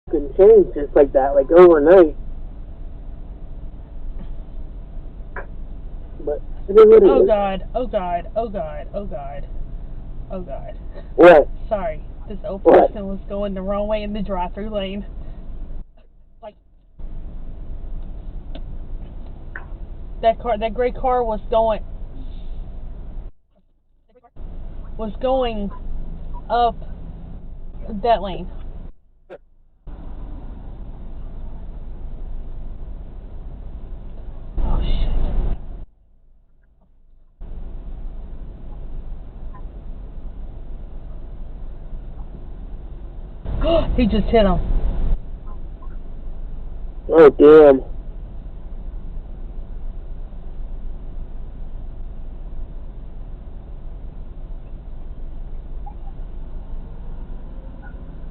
Can change just like that, like overnight. But it is what it Oh is. God, oh God, oh God, oh God, oh God. What? Sorry, this old What? person was going the wrong way in the drive-through lane. Like that gray car was going up that lane. Oh shit. He just hit him. Oh damn.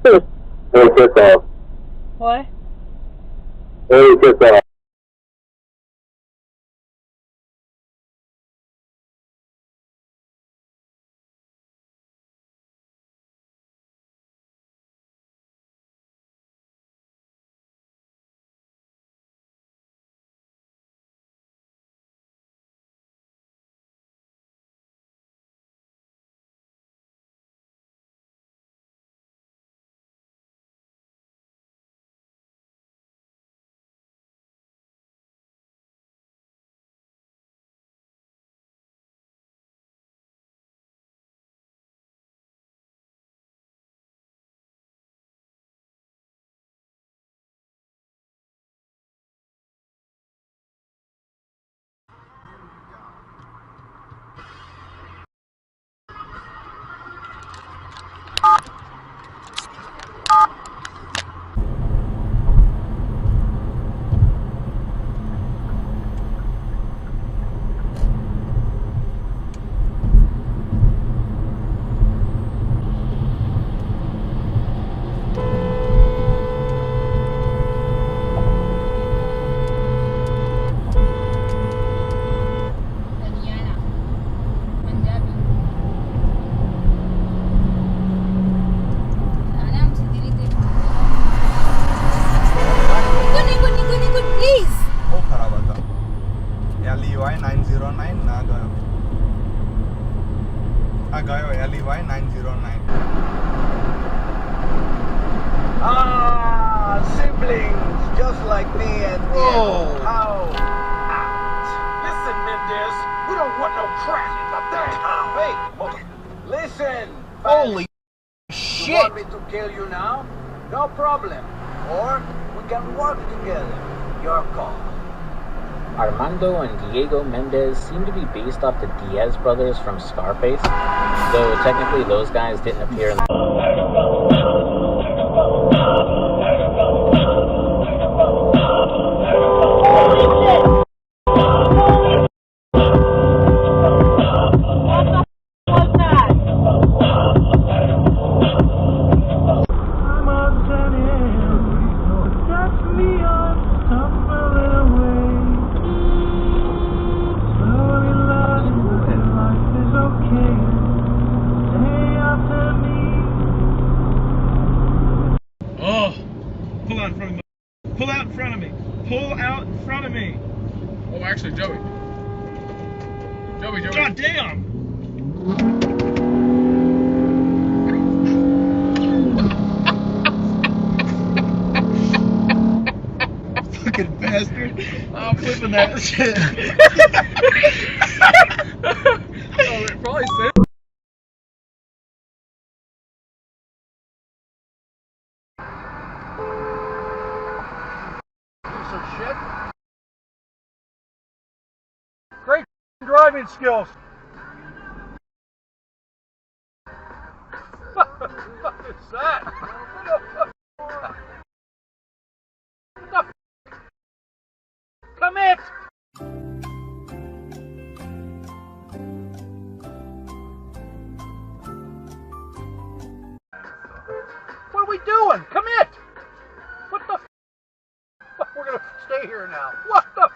Hey, piss off. What? Hey, piss off. LEY 909 ना गयो LEY 909 siblings just like me and Oh. How? Listen, Mendez, we don't want no crack in the town. Hey, listen. Holy You shit! want me to kill you now? No problem. Or we can work together. Your call. Armando and Diego Mendez seem to be based off the Diaz brothers from Scarface, though technically those guys didn't appear in Pull out in front of me. Pull out in front of me. Oh, actually, Joey. Joey. God damn. doing that shit. Oh, it probably said. Piece of shit. Great driving skills. What the fuck is that? What the fuck? Commit! What are we doing? Commit! What the f? We're gonna stay here now. What the f?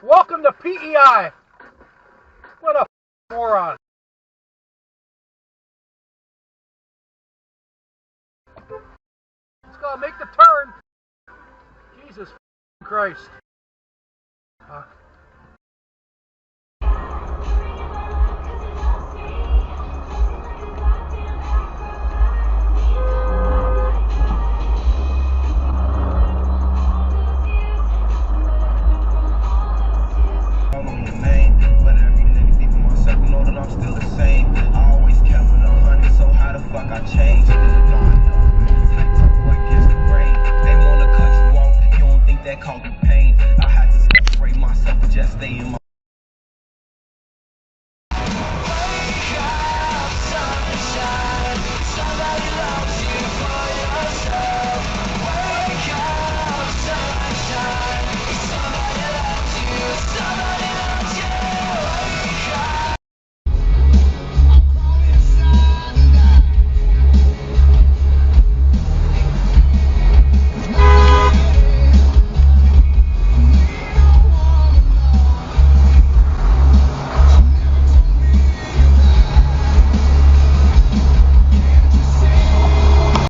Welcome to PEI. What a moron. Let's go make the turn. Jesus Christ. Fuck.